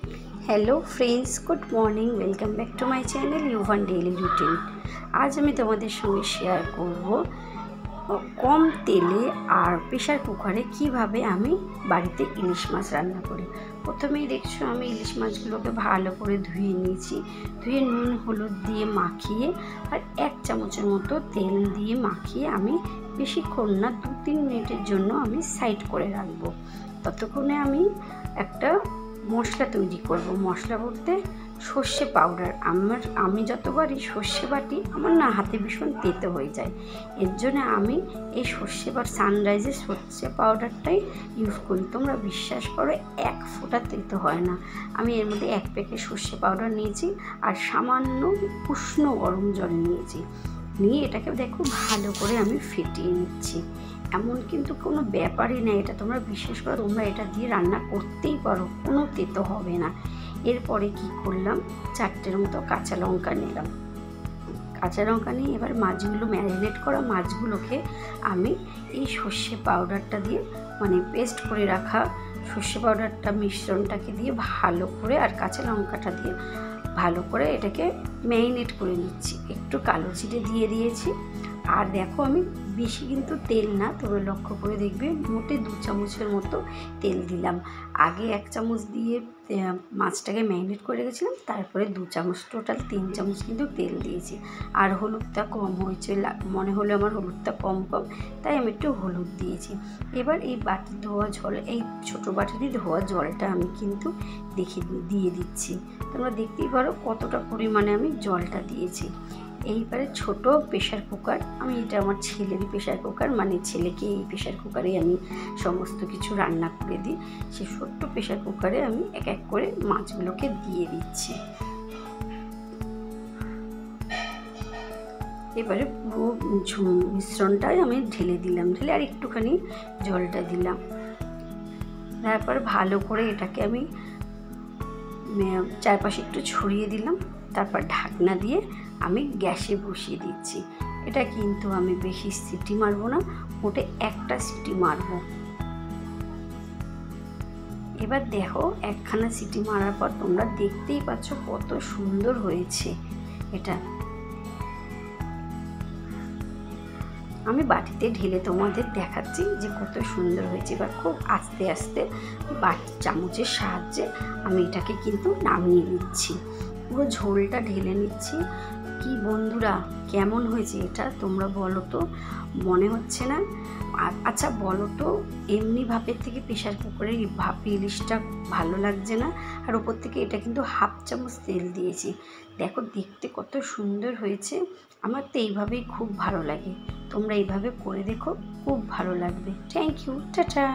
Hello friends, good morning. Welcome back to my channel यूवन daily routine. आज আমি তোমাদের সঙ্গে শেয়ার করব কম তেলে আর প্রেসার কুকারে কিভাবে আমি বাড়িতে ইলিশ মাছ রান্না করি। প্রথমেই দেখছো আমি ইলিশ মাছগুলোকে ভালো করে ধুয়ে নিয়েছি। ধুয়ে নুন হলুদ দিয়ে মাখিয়ে আর 1 চামচের মতো তেল দিয়ে মাখিয়ে আমি বেশিক্ষণ না 2-3 মিনিটের জন্য আমি সাইড করে রাখবো। ততক্ষণে আমি একটা মশলা তৈরি করব। মশলা বলতে সর্ষে পাউডার। আমি যতবারই সর্ষে বাটি আমার না হাতে ভীষণ তেতো হয়ে যায়। এর জন্য আমি এই সর্ষে বা সানরাইজের সর্ষে পাউডারটাই ইউজ করি। তোমরা বিশ্বাস করো 1 ফোঁটা তেতো হয় না। আমি এর মধ্যে 1 প্যাকেট সর্ষে পাউডার নিয়েছি আর সামান্য উষ্ণ গরম জল নিয়েছি। নিয়ে এটাকে দেখো ভালো করে আমি ফেটিয়ে নিচ্ছি। এমন কিন্তু কোনো ব্যাপারই না, এটা তোমরা বিশ্বাস করো, তোমরা এটা দিয়ে রান্না করতেই পারো, কোনো তেতো হবে না। এরপরে কি করলাম, 4টের মতো কাঁচা লঙ্কা নিলাম। কাঁচা লঙ্কা নিয়ে এবার মাছগুলো, ম্যারিনেট করা মাছগুলোকে আমি এই সর্ষে পাউডারটা দিয়ে পেস্ট করে রাখা সর্ষে পাউডারটা মিশ্রণটাকে দিয়ে ভালো করে আর কাঁচা লঙ্কাটা দিয়ে ভালো করে এটাকে ম্যারিনেট করে নিচ্ছি। একটু কালো জিরে দিয়ে দিয়েছি। আর দেখো আমি বেশি কিন্তু তেল না, তবে লক্ষ্য করে দেখবে মোটে 2 চামচের মতো তেল দিলাম। আগে 1 চামচ দিয়ে মাছটাকে ম্যারিনেট করে রেখেছিলাম, তারপরে 2 চামচ, টোটাল 3 চামচ কিন্তু তেল দিয়েছি। আর হলুদটা কম হয়েছে, মনে হলো আমার হলুদটা কম তাই আমি একটু হলুদ দিয়েছি। এবার এই বাটি ধোয়া জল, এই ছোটো বাটিতে ধোয়া জলটা আমি কিন্তু দিয়ে দিচ্ছি। তোমরা দেখতেই পারো কতটা পরিমাণে আমি জলটা দিয়েছি। এইবারে ছোট প্রেশার কুকার, আমি এটা আমার ছেলেরই প্রেশার কুকার, ছেলেকে এই প্রেশার কুকারে আমি সমস্ত কিছু রান্না করে দিই। সেই ছোট্ট প্রেশার কুকারে আমি এক এক করে মাছগুলোকে দিয়ে দিচ্ছি। এবারে পুরো মিশ্রণটাই আমি ঢেলে দিলাম, ঢেলে আর একটুখানি জলটা দিলাম। তারপর ভালো করে এটাকে আমি চারপাশে একটু ছড়িয়ে দিলাম। তারপর ঢাকনা দিয়ে আমি গ্যাসে বসিয়ে দিচ্ছি। এটা কিন্তু আমি বেশি সিটি মারবো না, মোটে 1টা সিটি মারবো। এবার দেখো 1খানা সিটি মারার পর তোমরা দেখতেই পাচ্ছ কত সুন্দর হয়েছে। এটা আমি বাটিতে ঢেলে তোমাদের দেখাচ্ছি যে কত সুন্দর হয়েছে। এবার খুব আস্তে আস্তে চামচের সাহায্যে আমি এটাকে কিন্তু নামিয়ে নিচ্ছি, পুরো ঝোলটা ঢেলে নিচ্ছি। কি বন্ধুরা, কেমন হয়েছে এটা তোমরা বলো তো? মনে হচ্ছে না? আচ্ছা বলো তো, এমনি ভাপের থেকে প্রেশার কুকারের ভাপে ইলিশটা ভালো লাগছে না? আর ওপর থেকে এটা কিন্তু 1/2 চামচ তেল দিয়েছি। দেখো দেখতে কত সুন্দর হয়েছে। আমার তো এইভাবেই খুব ভালো লাগে। তোমরা এইভাবে করে দেখো, খুব ভালো লাগবে। Thank you, tata.